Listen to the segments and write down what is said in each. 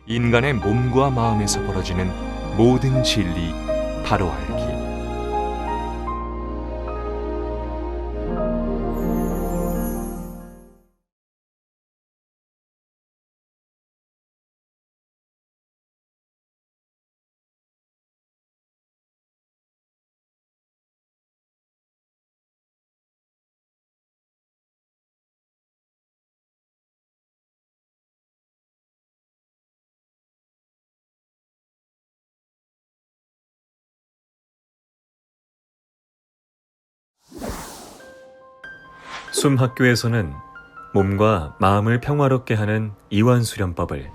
인간의 몸과 마음에서 벌어지는 모든 진리 바로 알기. 숨학교에서는 몸과 마음을 평화롭게 하는 이완수련법을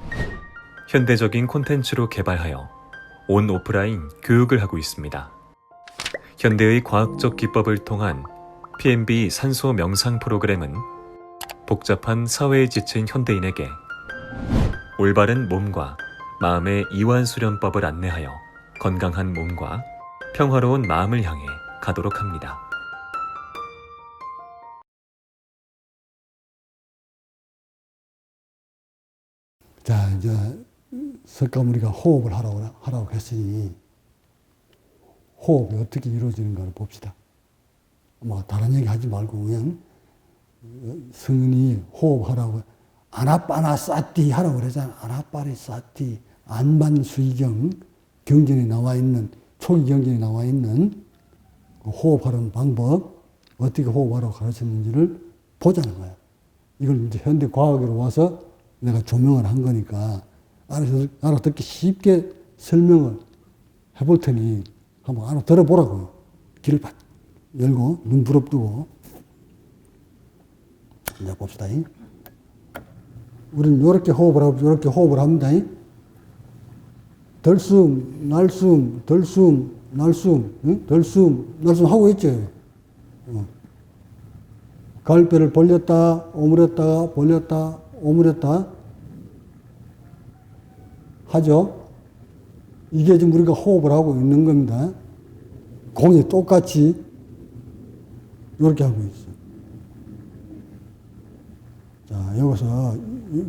현대적인 콘텐츠로 개발하여 온 오프라인 교육을 하고 있습니다. 현대의 과학적 기법을 통한 PMB 산소 명상 프로그램은 복잡한 사회에 지친 현대인에게 올바른 몸과 마음의 이완수련법을 안내하여 건강한 몸과 평화로운 마음을 향해 가도록 합니다. 자, 이제 석가 우리가 호흡을 하라고 했으니 호흡이 어떻게 이루어지는가를 봅시다. 뭐 다른 얘기 하지 말고 그냥 성인이 호흡하라고 아나빠나사티 하라고 그러잖아. 아나빠리사티 안반수의경 경전에 나와 있는 초기 경전에 나와 있는 호흡하는 방법 어떻게 호흡하라고 가르쳤는지를 보자는 거야. 이걸 이제 현대 과학으로 와서 내가 조명을 한 거니까 알아듣기 쉽게 설명을 해볼 테니 한번 알아들어보라고요. 귀를 팍 열고 눈 부릅뜨고 이제 봅시다. 우리는 이렇게 호흡을 하고 이렇게 호흡을 합니다. 덜숨, 날숨, 덜숨, 날숨, 응? 덜숨, 날숨 하고 있죠. 갈배를 벌렸다, 오므렸다가 벌렸다, 오므렸다 하죠. 이게 지금 우리가 호흡을 하고 있는 겁니다. 공이 똑같이 이렇게 하고 있어. 자, 여기서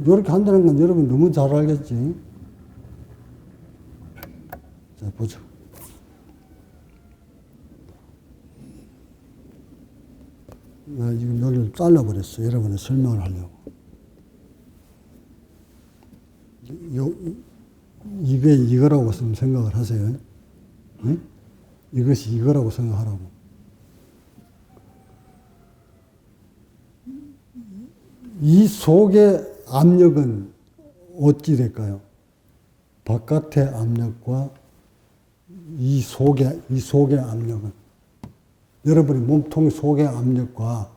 이렇게 한다는 건 여러분 너무 잘 알겠지. 자, 보죠. 나 지금 여기를 잘라버렸어. 여러분의 설명을 하려고. 이게 이거라고 생각을 하세요. 응? 이것이 이거라고 생각하라고. 이 속의 압력은 어찌 될까요? 바깥의 압력과 이 속의 압력은 여러분의 몸통 속의 압력과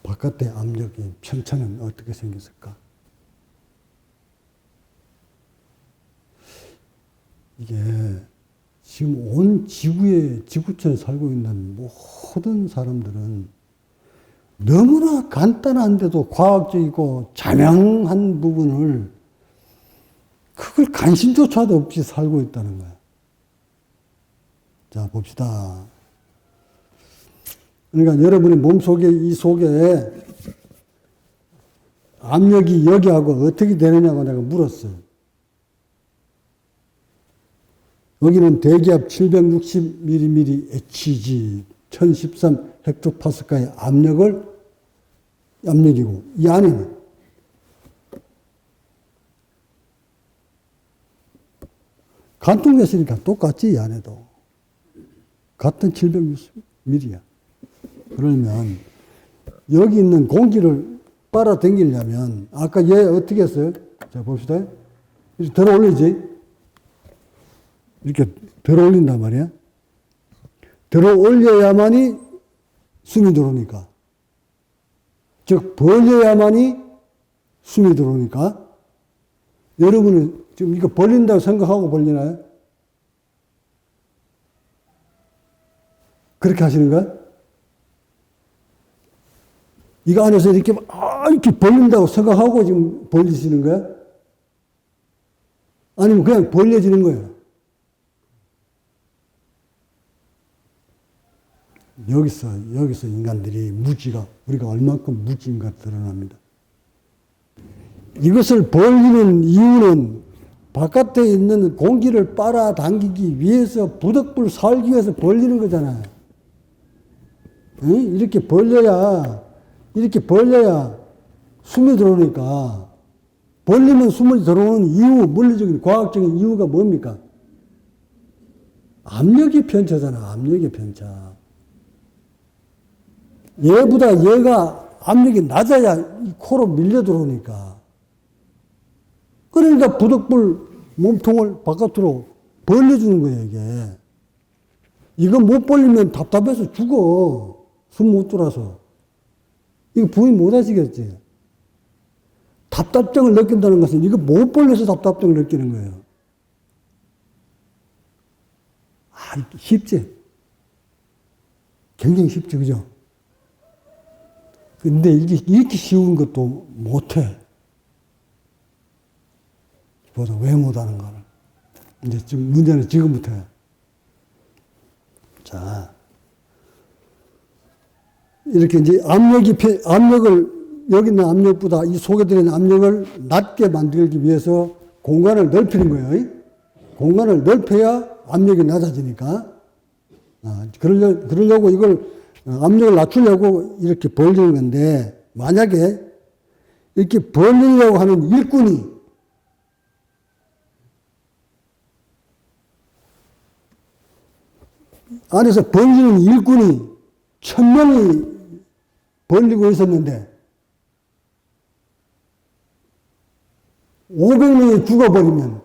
바깥의 압력이 편차는 어떻게 생겼을까? 이게 지금 온 지구촌에 살고 있는 모든 사람들은 너무나 간단한데도 과학적이고 자명한 부분을 그걸 관심조차도 없이 살고 있다는 거야. 자, 봅시다. 그러니까 여러분의 몸속에 이 속에 압력이 여기하고 어떻게 되느냐고 내가 물었어요. 여기는 대기압 760mm Hg 1013 헥토파스칼의 압력이고 이 안에는 간통됐으니까 똑같지 이 안에도 같은 760mm야. 그러면 여기 있는 공기를 빨아당기려면 아까 얘 어떻게 했어요? 자 봅시다. 이렇게 들어 올리지. 이렇게 들어 올린단 말이야. 들어 올려야만이 숨이 들어오니까. 즉, 벌려야만이 숨이 들어오니까. 여러분은 지금 이거 벌린다고 생각하고 벌리나요? 그렇게 하시는 거야? 이거 안에서 이렇게 벌린다고 생각하고 지금 벌리시는 거야? 아니면 그냥 벌려지는 거예요? 여기서 인간들이 우리가 얼만큼 무지인가 드러납니다. 이것을 벌리는 이유는 바깥에 있는 공기를 빨아당기기 위해서 부득불 살기 위해서 벌리는 거잖아요. 응? 이렇게 벌려야 숨이 들어오니까. 벌리면 숨이 들어오는 이유, 물리적인 과학적인 이유가 뭡니까? 압력이 편차잖아. 압력의 편차. 얘보다 얘가 압력이 낮아야 이 코로 밀려 들어오니까. 그러니까 부득불 몸통을 바깥으로 벌려주는 거예요, 이게. 이거 못 벌리면 답답해서 죽어. 숨 못 들어서. 이거 부인 못 하시겠지? 답답증을 느낀다는 것은 이거 못 벌려서 답답증을 느끼는 거예요. 아, 쉽지? 굉장히 쉽지, 그죠? 근데 이렇게 쉬운 것도 못해. 보다 왜 못하는가를. 이제 지금 문제는 지금부터야. 자. 이렇게 이제 압력을, 여기 있는 압력보다 이 속에 들어있는 압력을 낮게 만들기 위해서 공간을 넓히는 거예요. 공간을 넓혀야 압력이 낮아지니까. 그러려고 이걸 압력을 낮추려고 이렇게 벌리는 건데, 만약에 이렇게 벌리려고 하는 일꾼이 안에서 벌리는 일꾼이 1000명이 벌리고 있었는데 500명이 죽어버리면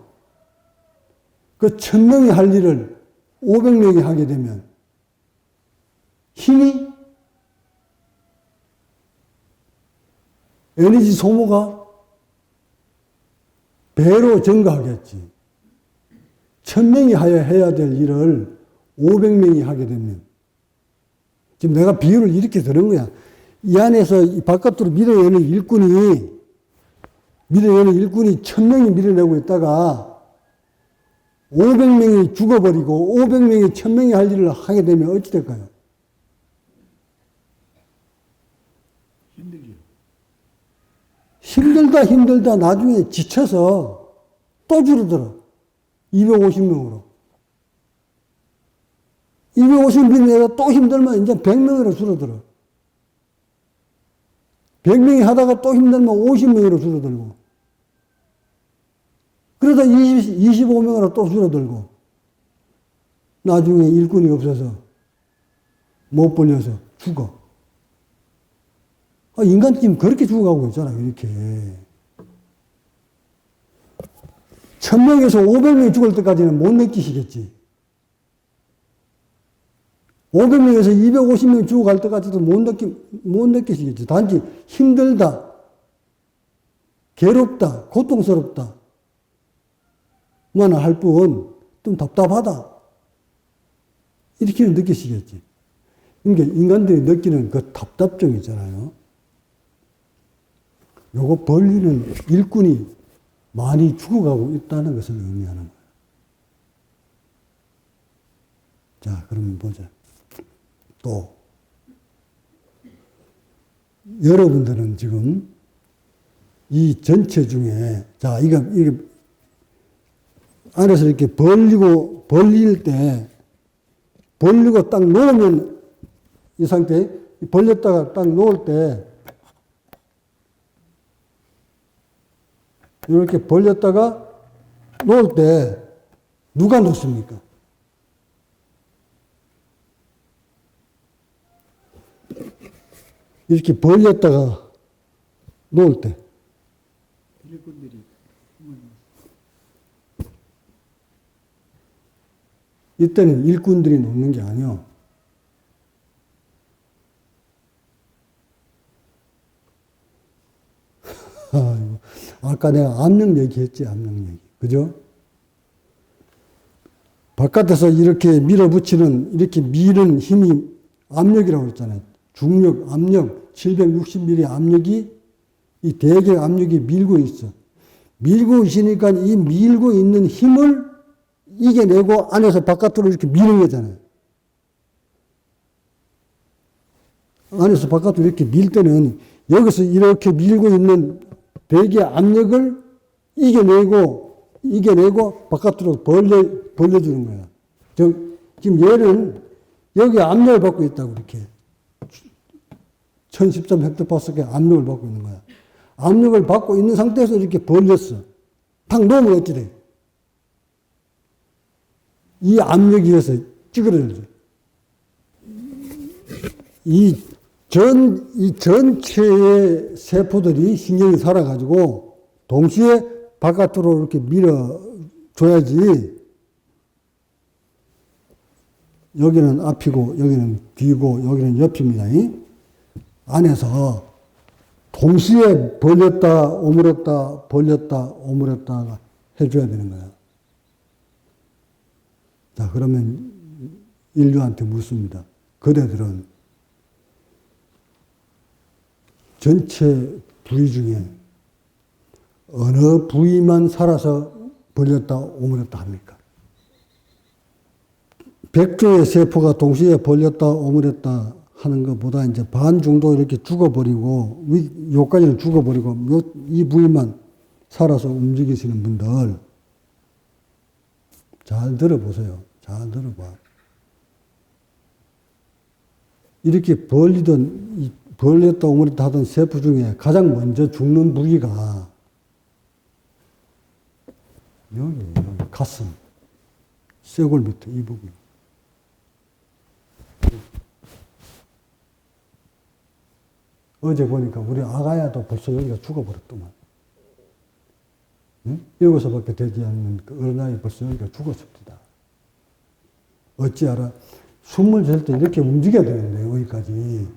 그 1000명이 할 일을 500명이 하게 되면 힘이 에너지 소모가 배로 증가하겠지. 1000명이 해야 될 일을 500명이 하게 되면, 지금 내가 비유를 이렇게 들은 거야. 이 안에서 이 바깥으로 밀어내는 일꾼이 1000명이 밀어내고 있다가 500명이 죽어버리고 500명이 1000명이 할 일을 하게 되면 어찌 될까요? 힘들다 나중에 지쳐서 또 줄어들어. 250명으로. 250명에서 또 힘들면 이제 100명으로 줄어들어. 100명이 하다가 또 힘들면 50명으로 줄어들고. 그러다 25명으로 또 줄어들고. 나중에 일꾼이 없어서 못 벌려서 죽어. 인간이 지금 그렇게 죽어가고 있잖아요, 이렇게. 1000명에서 500명이 죽을 때까지는 못 느끼시겠지. 500명에서 250명이 죽어갈 때까지도 못 느끼시겠지. 단지 힘들다, 괴롭다, 고통스럽다. 만은 할 뿐, 좀 답답하다. 이렇게는 느끼시겠지. 그러니까 인간들이 느끼는 그 답답증 있잖아요. 요거 벌리는 일꾼이 많이 죽어가고 있다는 것을 의미하는 거예요. 자, 그러면 보자. 또, 여러분들은 지금 이 전체 중에, 자, 이게 안에서 이렇게 벌릴 때, 벌리고 딱 놓으면 이 상태에 벌렸다가 딱 놓을 때, 이렇게 벌렸다가 놓을 때 누가 놓습니까? 이렇게 벌렸다가 놓을 때. 이때는 일꾼들이 놓는 게 아니요. 아까 내가 압력 얘기했지, 압력 얘기. 그죠? 바깥에서 이렇게 밀어붙이는, 이렇게 미는 힘이 압력이라고 그랬잖아요. 중력, 압력, 760mm 압력이, 이 대개 압력이 밀고 있어. 밀고 있으니까 이 밀고 있는 힘을 이겨내고 안에서 바깥으로 이렇게 미는 거잖아요. 안에서 바깥으로 이렇게 밀 때는 여기서 이렇게 밀고 있는 대기의 압력을 이겨내고 이겨내고 바깥으로 벌려주는 거야. 지금 얘는 여기 압력을 받고 있다고 이렇게 1013 헥토파스칼 압력을 받고 있는 거야. 압력을 받고 있는 상태에서 이렇게 벌렸어. 탁 놓으면 어찌 돼? 이 압력에 의해서 찌그러져. 이 전체의 세포들이 신경이 살아가지고 동시에 바깥으로 이렇게 밀어줘야지. 여기는 앞이고, 여기는 뒤고, 여기는 옆입니다. 안에서 동시에 벌렸다, 오므렸다, 벌렸다, 오므렸다가 해줘야 되는 거야. 자, 그러면 인류한테 묻습니다. 그대들은 전체 부위 중에 어느 부위만 살아서 벌렸다, 오므렸다 합니까? 100조의 세포가 동시에 벌렸다, 오므렸다 하는 것보다 이제 반 정도 이렇게 죽어버리고, 요까지는 죽어버리고, 이 부위만 살아서 움직이시는 분들, 잘 들어보세요. 잘 들어봐. 이렇게 벌렸다, 오므렸다 하던 세포 중에 가장 먼저 죽는 부위가 여기 가슴, 쇄골 밑에 이 부분. 어제 보니까 우리 아가야도 벌써 여기가 죽어버렸더만. 응? 7살밖에 되지 않는 그 어린아이 벌써 여기가 죽었습니다. 어찌 알아? 숨을 쉴 때 이렇게 움직여야 되는데, 여기까지.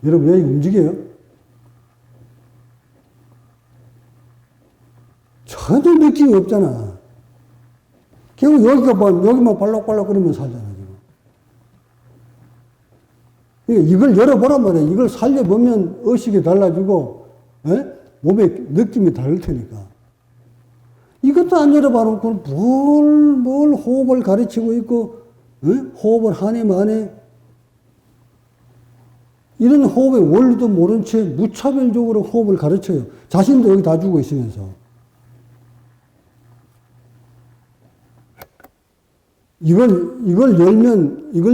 여러분, 여기 움직여요? 전혀 느낌이 없잖아. 결국 여기만 발락발락거리면 살잖아, 지금. 이걸 열어보란 말이야. 이걸 살려보면 의식이 달라지고, 몸에 느낌이 다를 테니까. 이것도 안 열어봐놓고 뭘 호흡을 가르치고 있고, 호흡을 하네 마네. 이런 호흡의 원리도 모른 채 무차별적으로 호흡을 가르쳐요. 자신도 여기 다 주고 있으면서. 이걸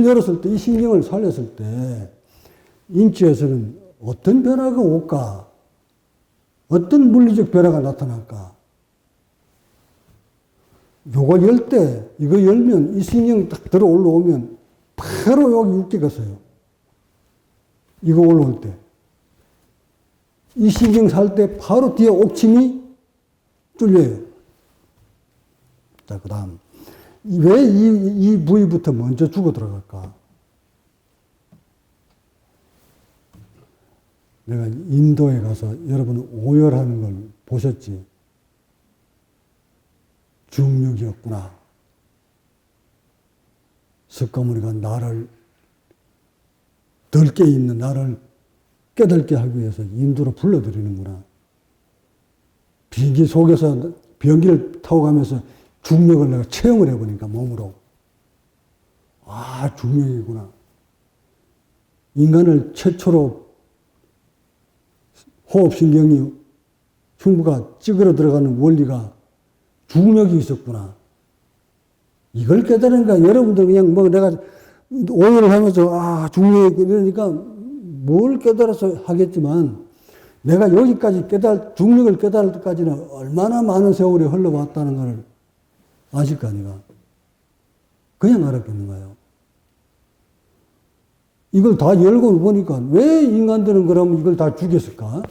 열었을 때, 이 신경을 살렸을 때, 인체에서는 어떤 변화가 올까? 어떤 물리적 변화가 나타날까? 요거 열 때, 이거 열면, 이 신경이 딱 들어 올라오면, 바로 여기 육개가 서요. 이거 올라올 때. 이 신경 살 때 바로 뒤에 옥침이 뚫려요. 자, 그 다음. 왜 이 부위부터 먼저 죽어 들어갈까? 내가 인도에 가서 여러분 오열하는 걸 보셨지? 중력이었구나. 석가모니가 나를 덜 깨있는 나를 깨닫게 하기 위해서 인도로 불러들이는구나. 비행기 속에서 비행기를 타고 가면서 중력을 내가 체험을 해보니까 몸으로. 아, 중력이구나. 인간을 최초로 호흡신경이 흉부가 찌그러 들어가는 원리가 중력이 있었구나. 이걸 깨달으니까 여러분들 그냥 내가 오해를 하면서 중력이 이러니까 뭘 깨달아서 하겠지만 내가 여기까지 중력을 깨달을 때까지는 얼마나 많은 세월이 흘러왔다는 걸 아실 거 아니가. 그냥 알았겠는가요? 이걸 다 열고 보니까 왜 인간들은 그러면 이걸 다 죽였을까?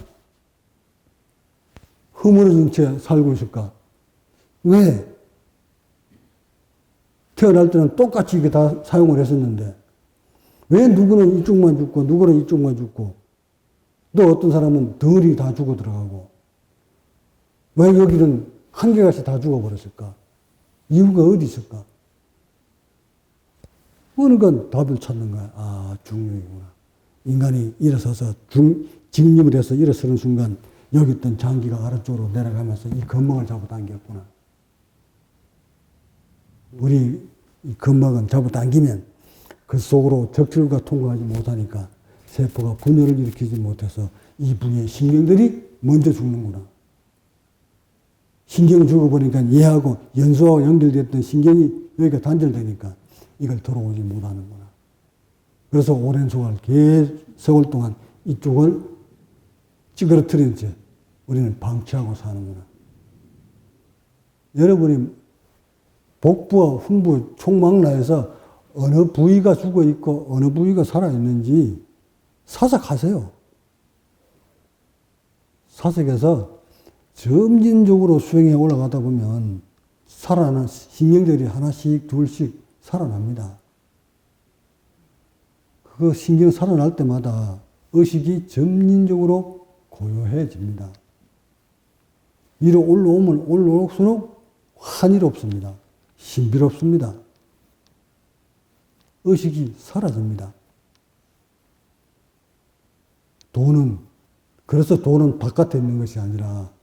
허물어진 채 살고 있을까? 왜? 태어날 때는 똑같이 이게 다 사용을 했었는데 왜 누구는 이쪽만 죽고 누구는 이쪽만 죽고 또 어떤 사람은 덜이 다 죽어 들어가고 왜 여기는 한 개같이 다 죽어버렸을까? 이유가 어디 있을까? 어느 건 답을 찾는 거야. 아, 중력이구나. 인간이 일어서서 직립을 해서 일어서는 순간 여기 있던 장기가 아래쪽으로 내려가면서 이 근막을 잡아당겼구나. 우리 이 근막은 잡아당기면 그 속으로 적출과 통과하지 못하니까 세포가 분열을 일으키지 못해서 이 부위의 신경들이 먼저 죽는구나. 신경을 죽어버리니까 얘하고 연소하고 연결됐던 신경이 여기가 단절되니까 이걸 들어오지 못하는구나. 그래서 오랜 세월 동안 이쪽을 찌그러뜨린 채 우리는 방치하고 사는구나. 여러분이 복부와 훈부 총망라에서 어느 부위가 죽어 있고 어느 부위가 살아 있는지 사색하세요. 사색해서 점진적으로 수행에 올라가다 보면 살아나는 신경들이 하나씩 둘씩 살아납니다. 그 신경 살아날 때마다 의식이 점진적으로 고요해집니다. 위로 올라오면 올라올수록 환희롭습니다. 신비롭습니다. 의식이 사라집니다. 그래서 돈은 바깥에 있는 것이 아니라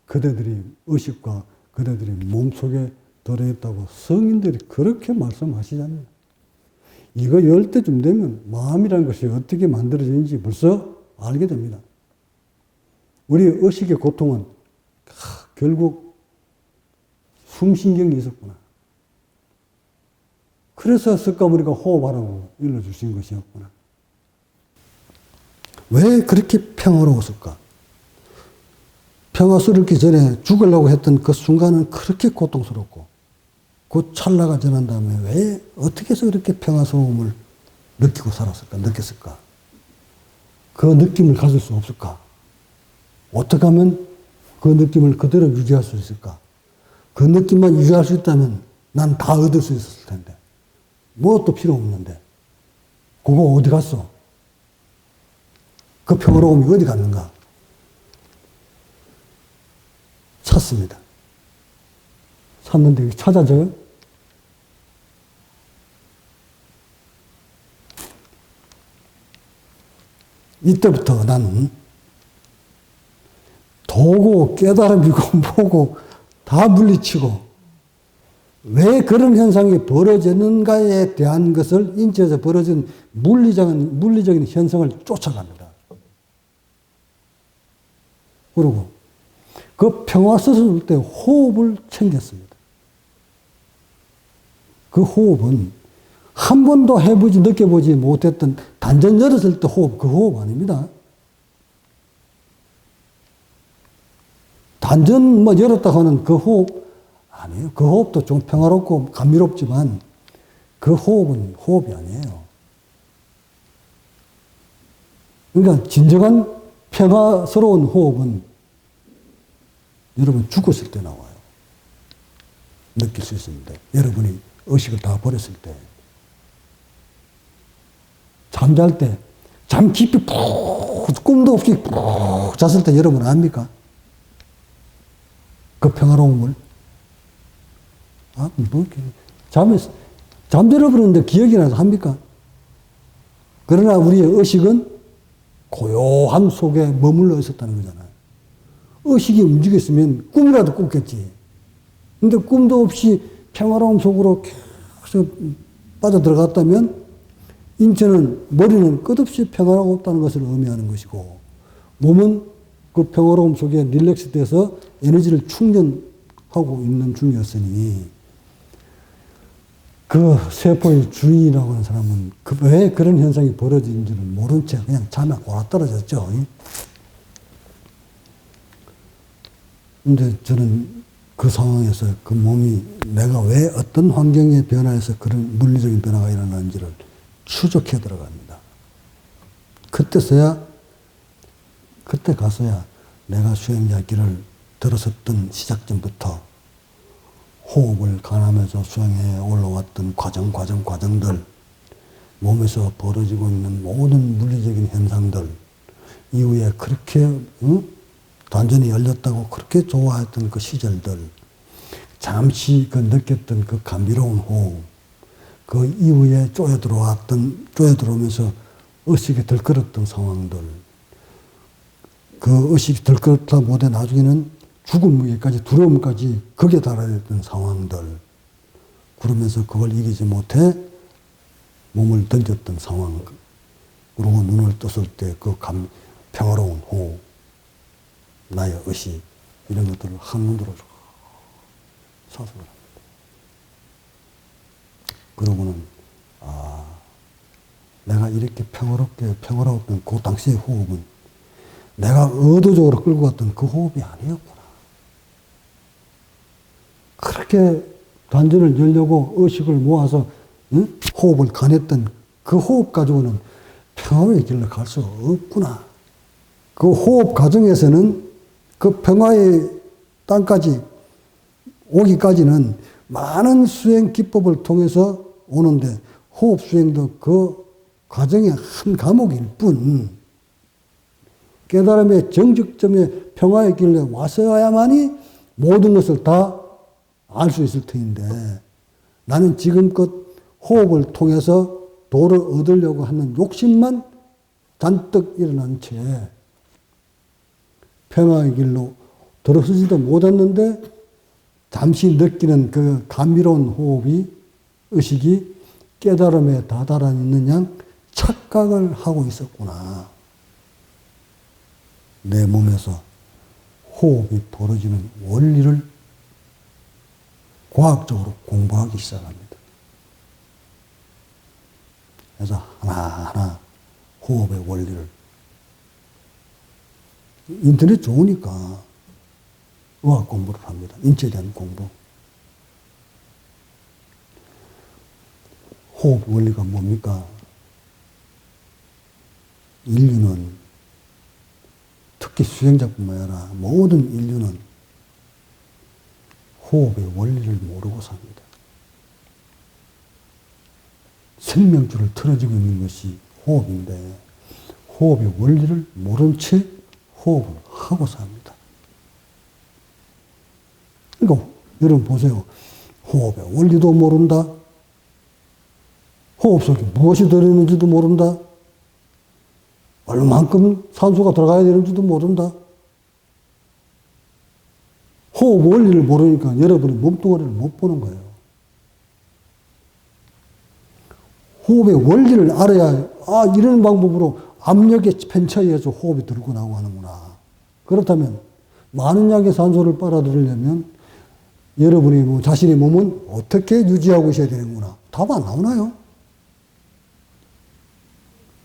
그대들이 의식과 그대들이 몸속에 들어있다고 성인들이 그렇게 말씀하시잖아요. 이거 열 때쯤 되면 마음이라는 것이 어떻게 만들어지는지 벌써 알게 됩니다. 우리 의식의 고통은 결국 숨신경이 있었구나. 그래서 석가모니가 호흡하라고 일러주신 것이었구나. 왜 그렇게 평화로웠을까? 평화스럽기 전에 죽으려고 했던 그 순간은 그렇게 고통스럽고 그 찰나가 지난 다음에 왜 어떻게 해서 그렇게 평화스러움을 느꼈을까? 그 느낌을 가질 수 없을까? 어떻게 하면 그 느낌을 그대로 유지할 수 있을까? 그 느낌만 유지할 수 있다면 난 다 얻을 수 있었을 텐데. 무엇도 필요 없는데. 그거 어디 갔어? 그 평화로움이 어디 갔는가? 찾습니다. 찾는데 찾아져요? 이때부터 나는 도고 깨달음이고 뭐고 다 물리치고 왜 그런 현상이 벌어졌는가에 대한 것을 인체에서 벌어진 물리적인 현상을 쫓아갑니다. 그리고 그 평화스러울 때 호흡을 챙겼습니다. 그 호흡은 한 번도 느껴보지 못했던 단전 열었을 때 그 호흡 아닙니다. 단전 열었다 하는 그 호흡 아니에요. 그 호흡도 좀 평화롭고 감미롭지만 그 호흡은 호흡이 아니에요. 그러니까 진정한 평화스러운 호흡은 여러분 죽었을 때 나와요. 느낄 수 있습니다. 여러분이 의식을 다 버렸을 때. 잠잘 때, 잠 깊이 푹, 꿈도 없이 푹 잤을 때 여러분 압니까? 그 평화로움을. 잠들어버렸는데 기억이 나서 합니까? 그러나 우리의 의식은 고요함 속에 머물러 있었다는 거잖아요. 의식이 움직였으면 꿈이라도 꿨겠지. 근데 꿈도 없이 평화로움 속으로 계속 빠져들어갔다면 머리는 끝없이 평화롭다는 것을 의미하는 것이고 몸은 그 평화로움 속에 릴렉스 돼서 에너지를 충전하고 있는 중이었으니 그 세포의 주인이라고 하는 사람은 왜 그런 현상이 벌어진지를 모른 채 그냥 잠에 골아떨어졌죠. 근데 저는 그 상황에서 그 몸이 내가 왜 어떤 환경의 변화에서 그런 물리적인 변화가 일어나는지를 추적해 들어갑니다. 그때 가서야 내가 수행자 길을 들어섰던 시작점부터 호흡을 가하면서 수행해 올라왔던 과정들, 몸에서 벌어지고 있는 모든 물리적인 현상들, 이후에 그렇게 단전이 열렸다고 그렇게 좋아했던 그 시절들, 잠시 느꼈던 그 감미로운 호흡, 그 이후에 쪼여들어오면서 의식이 들끓었던 상황들, 그 의식이 들끓었다 못해 나중에는 죽음까지, 두려움까지 극에 달하였던 상황들, 그러면서 그걸 이기지 못해 몸을 던졌던 상황, 그리고 눈을 떴을 때 그 평화로운 호흡, 나의 의식, 이런 것들을 한눈으로 사석을 합니다. 그러고는 내가 이렇게 평화로웠던 그 당시의 호흡은 내가 의도적으로 끌고 갔던 그 호흡이 아니었구나. 그렇게 단전을 열려고 의식을 모아서 호흡을 가냈던 그 호흡 가지고는 평화의 길로 갈 수 없구나. 그 호흡 과정에서는 그 평화의 땅까지 오기까지는 많은 수행 기법을 통해서 오는데 호흡 수행도 그 과정의 한 과목일 뿐 깨달음의 정직점에 평화의 길에 왔어야만이 모든 것을 다 알 수 있을 터인데 나는 지금껏 호흡을 통해서 도를 얻으려고 하는 욕심만 잔뜩 일어난 채 평화의 길로 들어서지도 못했는데 잠시 느끼는 그 감미로운 호흡이 의식이 깨달음에 다다라 있는 양 착각을 하고 있었구나. 내 몸에서 호흡이 벌어지는 원리를 과학적으로 공부하기 시작합니다. 그래서 하나하나 호흡의 원리를 인터넷 좋으니까 의학 공부를 합니다. 인체에 대한 공부. 호흡 원리가 뭡니까? 인류는 특히 수행자뿐만 아니라 모든 인류는 호흡의 원리를 모르고 삽니다. 생명줄을 틀어지고 있는 것이 호흡인데 호흡의 원리를 모른 채 호흡을 하고 삽니다. 그러니까 여러분 보세요. 호흡의 원리도 모른다. 호흡 속에 무엇이 들어있는지도 모른다. 얼만큼 산소가 들어가야 되는지도 모른다. 호흡 원리를 모르니까 여러분이 몸뚱아리를 못 보는 거예요. 호흡의 원리를 알아야 이런 방법으로 압력에 편차에 의해서 호흡이 들고 나오고 하는구나. 그렇다면 많은 양의 산소를 빨아들이려면 여러분이 자신의 몸은 어떻게 유지하고 있어야 되는구나. 답 안 나오나요?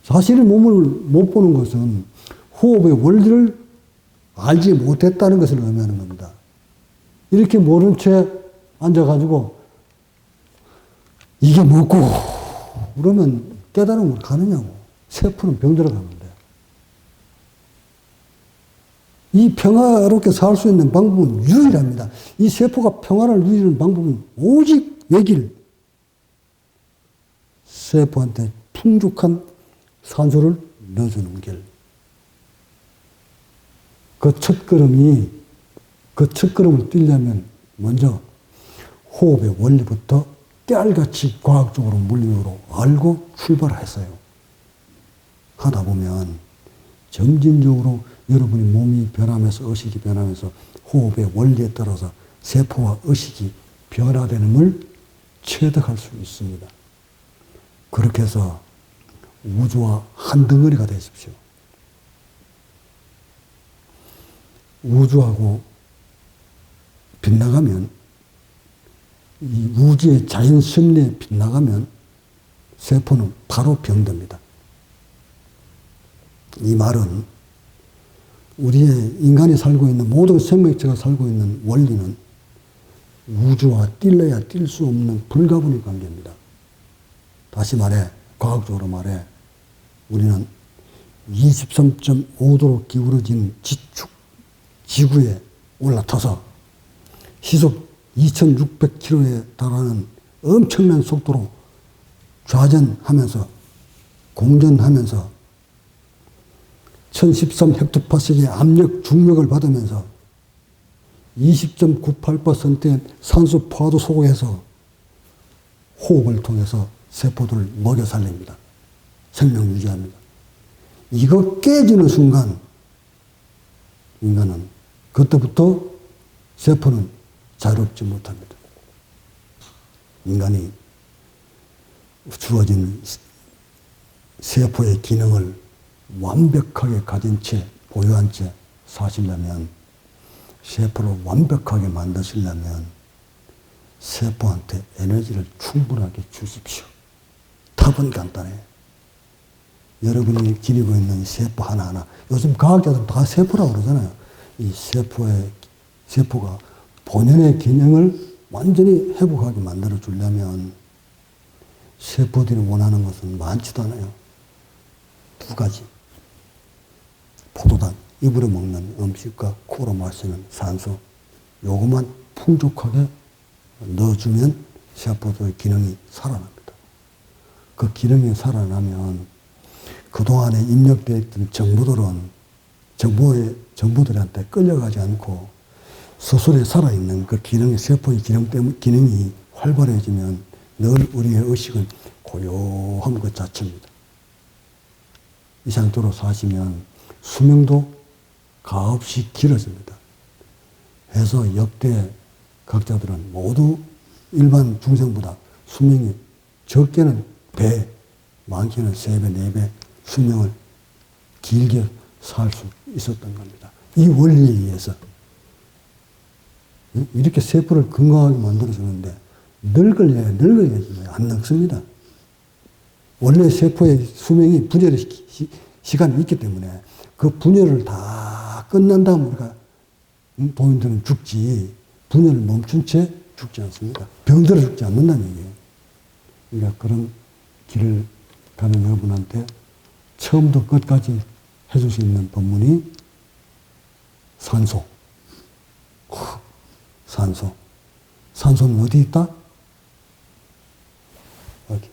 자신의 몸을 못 보는 것은 호흡의 원리를 알지 못했다는 것을 의미하는 겁니다. 이렇게 모른 채 앉아가지고 이게 뭐고 그러면 깨달음을 가느냐고. 세포는 병들어 가는데. 이 평화롭게 살 수 있는 방법은 유일합니다. 이 세포가 평화를 누리는 방법은 오직 외길. 세포한테 풍족한 산소를 넣어주는 길. 그 첫걸음을 뛰려면 먼저 호흡의 원리부터 깨알같이 과학적으로 물리적으로 알고 출발했어요. 하다 보면 점진적으로 여러분의 몸이 변하면서 의식이 변하면서 호흡의 원리에 따라서 세포와 의식이 변화되는을 체득할 수 있습니다. 그렇게 해서 우주와 한 덩어리가 되십시오. 우주하고 빗나가면 이 우주의 자연 섭리에 빗나가면 세포는 바로 병듭니다. 이 말은 우리의 인간이 살고 있는 모든 생명체가 살고 있는 원리는 우주와 뛸래야 뛸 수 없는 불가분의 관계입니다. 다시 말해 과학적으로 말해 우리는 23.5도로 기울어진 지구에 올라타서 시속 2600km에 달하는 엄청난 속도로 좌전하면서 공전하면서 1013헥토파스의 압력 중력을 받으면서 20.98%의 산소 포화도 소고해서 호흡을 통해서 세포들을 먹여 살립니다. 생명 유지합니다. 이거 깨지는 순간 인간은 그때부터 세포는 자유롭지 못합니다. 인간이 주어진 세포의 기능을 완벽하게 가진 채, 보유한 채 사시려면, 세포를 완벽하게 만드시려면 세포한테 에너지를 충분하게 주십시오. 답은 간단해요. 여러분이 지니고 있는 세포 하나하나, 요즘 과학자들은 다 세포라고 그러잖아요. 이 세포가 본연의 기능을 완전히 회복하게 만들어 주려면 세포들이 원하는 것은 많지도 않아요. 두 가지. 포도당, 입으로 먹는 음식과 코로 마시는 산소, 요것만 풍족하게 넣어주면 세포들의 기능이 살아납니다. 그 기능이 살아나면 그동안에 입력되어 있던 정보들한테 끌려가지 않고 스스로 살아있는 그 기능이, 세포의 기능이 활발해지면 늘 우리의 의식은 고요한 것 자체입니다. 이 상태로 사시면 수명도 가없이 길어집니다. 해서 역대 과학자들은 모두 일반 중생보다 수명이 적게는 배, 많게는 3배, 4배 수명을 길게 살 수 있었던 겁니다. 이 원리에 의해서 이렇게 세포를 건강하게 만들어주는데 늙어야지 안 늙습니다. 원래 세포의 수명이 분열의 시간이 있기 때문에 그 분열을 다 끝난 다음 우리가 본인들은 죽지, 분열을 멈춘 채 죽지 않습니다. 병들어 죽지 않는다는 얘기예요. 그러니까 그런 길을 가는 여러분한테 처음부터 끝까지 해줄 수 있는 법문이 산소. 산소. 산소는 어디 있다? 여기.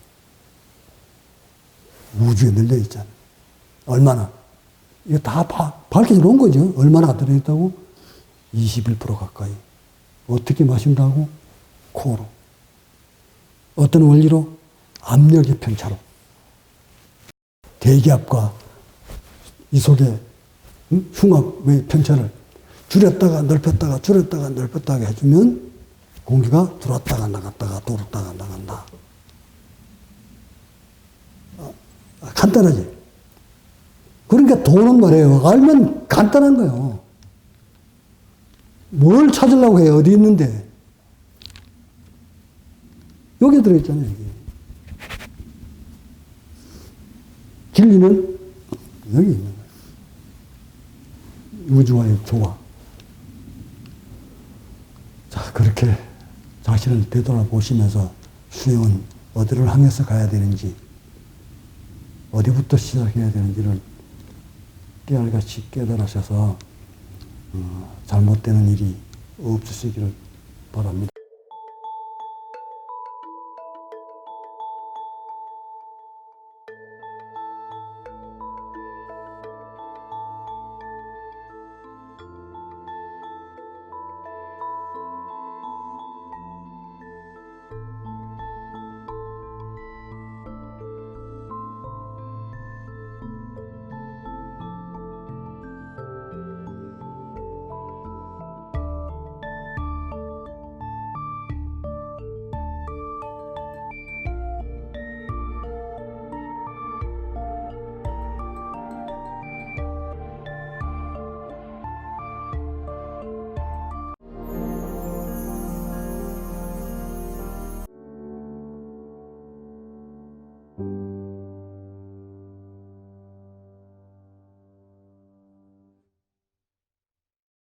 우주에 널려 있잖아. 얼마나? 이거 다 밝혀져 놓은 거죠. 얼마나 들어있다고? 21% 가까이. 어떻게 마신다고? 코로. 어떤 원리로? 압력의 편차로. 대기압과 이 속에 흉압의 편차를 줄였다가 넓혔다가 줄였다가 넓혔다가 해주면 공기가 들어왔다가 나갔다가 돌았다가 나간다. 간단하지? 그러니까 도는 말이에요. 알면 간단한 거예요. 뭘 찾으려고 해요? 어디 있는데? 여기 들어있잖아요. 여기. 진리는 여기 있는 거예요. 우주와의 조화. 자, 그렇게 자신을 되돌아보시면서 수행은 어디를 향해서 가야 되는지, 어디부터 시작해야 되는지를 깨알같이 깨달으셔서 잘못되는 일이 없으시기를 바랍니다.